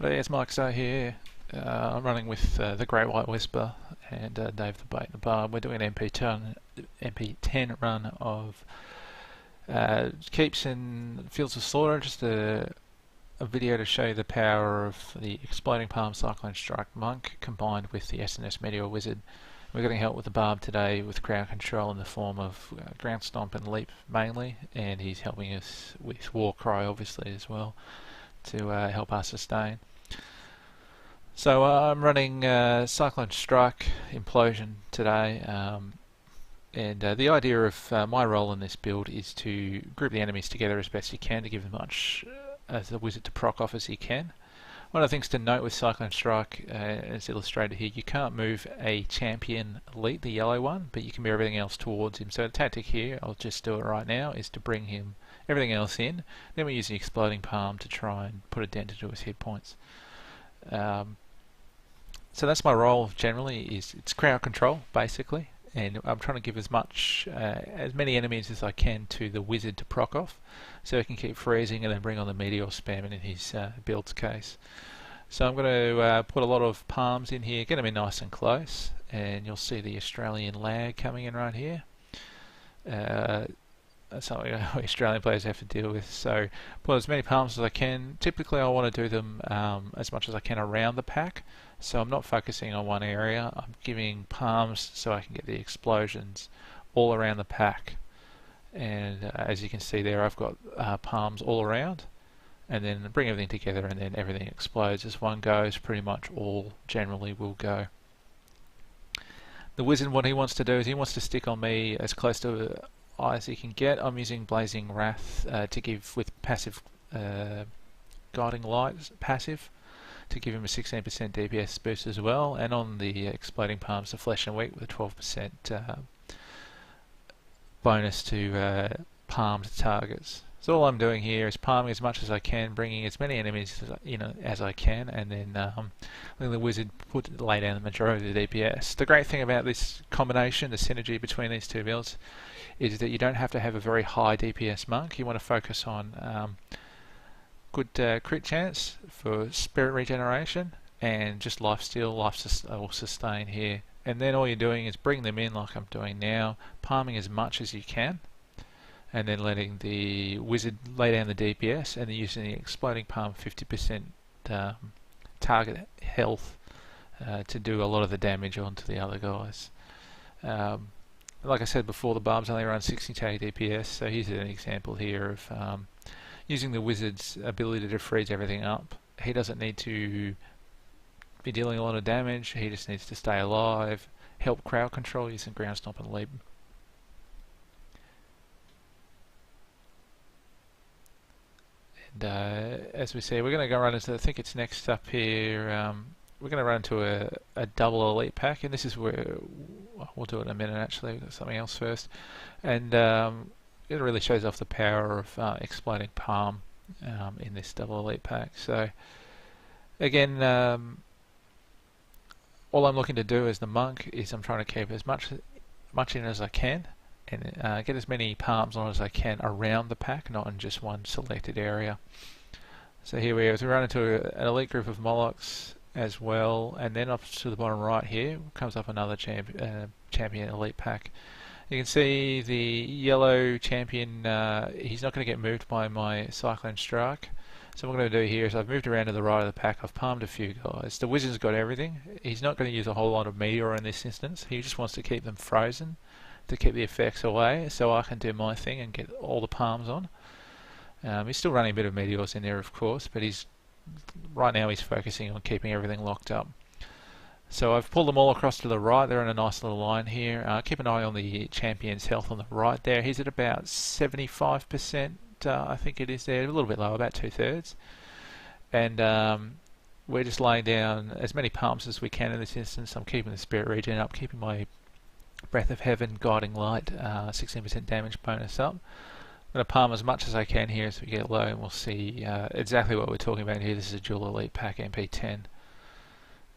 Hey, it's Mike So here. I'm running with the Great White Whisper and Dave the Bait and the Barb. We're doing an MP10 run of Keeps and Fields of Slaughter, just a video to show you the power of the Exploding Palm Cyclone Strike Monk combined with the SNS Meteor Wizard. We're getting help with the Barb today with crowd control in the form of ground stomp and leap mainly, and he's helping us with war cry obviously as well to help us sustain. So I'm running Cyclone Strike Implosion today, and the idea of my role in this build is to group the enemies together as best you can to give as much as the wizard to proc off as you can. One of the things to note with Cyclone Strike, as illustrated here, you can't move a champion elite, the yellow one, but you can move everything else towards him. So the tactic here, I'll just do it right now, is to bring him everything else in. Then we use the Exploding Palm to try and put a dent into his hit points. So that's my role generally, is it's crowd control basically, and I'm trying to give as many enemies as I can to the wizard to proc off, so he can keep freezing and then bring on the meteor spamming in his build's case. So I'm going to put a lot of palms in here, get them in nice and close, and you'll see the Australian lag coming in right here. That's something Australian players have to deal with. So put as many palms as I can. Typically I want to do them as much as I can around the pack, so I'm not focusing on one area. I'm giving palms so I can get the explosions all around the pack, and as you can see there, I've got palms all around, and then bring everything together and then everything explodes as one goes. Pretty much all generally will go. The wizard, what he wants to do is he wants to stick on me as close to as he can get. I'm using Blazing Wrath to give with passive Guiding Light passive to give him a 16% DPS boost as well, and on the Exploding Palms, the Flesh and Wheat with a 12% bonus to palmed targets. So all I'm doing here is palming as much as I can, bringing as many enemies as I can, and then letting the wizard lay down the majority of the DPS. The great thing about this combination, the synergy between these two builds, is that you don't have to have a very high DPS monk. You want to focus on good crit chance for spirit regeneration and just lifesteal, or sustain here. And then all you're doing is bring them in like I'm doing now, palming as much as you can, and then letting the wizard lay down the DPS, and then using the Exploding Palm 50% target health to do a lot of the damage onto the other guys. Like I said before, the Barbs only run 60k DPS, so here's an example here of using the wizard's ability to freeze everything up. He doesn't need to be dealing a lot of damage, he just needs to stay alive, help crowd control using ground stomp and leap. And as we see, we're going to go run into, I think it's next up here, we're going to run into a double elite pack, and this is where we'll do it in a minute actually. We've got something else first, and it really shows off the power of Exploding Palm in this double elite pack. So again, all I'm looking to do as the monk is I'm trying to keep as much in as I can, and get as many palms on as I can around the pack, not in just one selected area. So here we are, we run into an elite group of Molochs as well, and then up to the bottom right here comes up another champion elite pack. You can see the yellow champion, he's not going to get moved by my Cyclone Strike. So what I'm going to do here is I've moved around to the right of the pack, I've palmed a few guys. The wizard's got everything. He's not going to use a whole lot of Meteor in this instance, he just wants to keep them frozen to keep the effects away so I can do my thing and get all the palms on. He's still running a bit of Meteors in there of course, but right now he's focusing on keeping everything locked up. So I've pulled them all across to the right, they're in a nice little line here. Keep an eye on the champion's health on the right there, he's at about 75%, I think it is there, a little bit lower, about 2/3. And we're just laying down as many palms as we can in this instance. I'm keeping the spirit regen up, keeping my Breath of Heaven, Guiding Light, 16% damage bonus up. I'm going to palm as much as I can here as we get low, and we'll see exactly what we're talking about here. This is a dual elite pack MP10,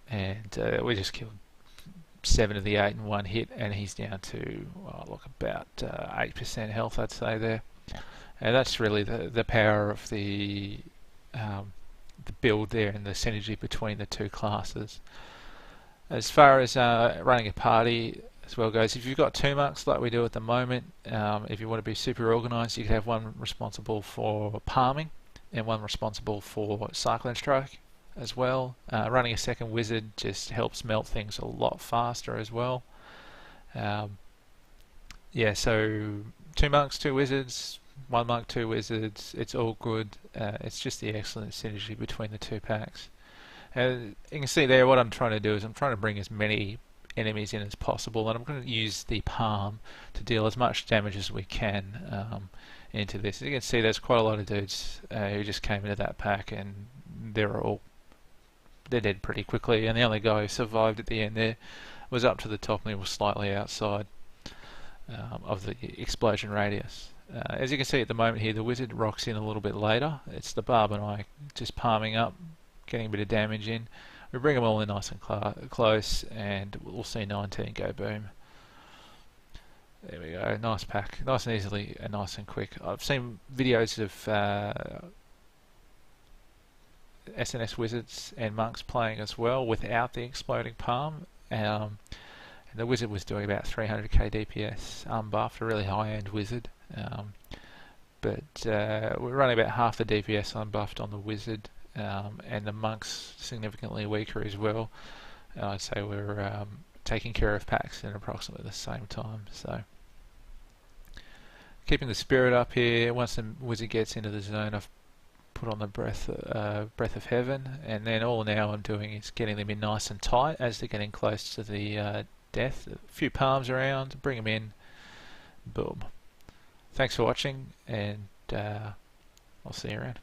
and we just killed 7 of the 8 in one hit, and he's down to about 8% health, I'd say there. And that's really the power of the the build there and the synergy between the two classes. As far as running a party as well goes, if you've got 2 monks like we do at the moment, if you want to be super organised, you could have one responsible for palming and one responsible for Cyclone Strike as well. Running a second wizard just helps melt things a lot faster as well. Yeah, so 2 monks, 2 wizards, 1 monk, 2 wizards, it's all good. It's just the excellent synergy between the 2 packs. You can see there what I'm trying to do is I'm trying to bring as many enemies in as possible, and I'm going to use the palm to deal as much damage as we can into this. As you can see, there's quite a lot of dudes who just came into that pack, and they're dead pretty quickly, and the only guy who survived at the end there was up to the top, and he was slightly outside of the explosion radius. As you can see at the moment here, the wizard rocks in a little bit later. It's the barb and I just palming up, getting a bit of damage in. We bring them all in nice and close, and we'll see 19 go boom. There we go, nice pack, nice and easily and nice and quick. I've seen videos of SNS Wizards and monks playing as well without the exploding palm. And the wizard was doing about 300k DPS unbuffed, a really high-end wizard. But we're running about half the DPS unbuffed on the wizard, and the monk's significantly weaker as well. And I'd say we're taking care of packs in approximately the same time. So keeping the spirit up here. Once the wizard gets into the zone, I've put on the breath of heaven, and then all now I'm doing is getting them in nice and tight as they're getting close to the death. A few palms around, bring them in, boom. Thanks for watching, and I'll see you around.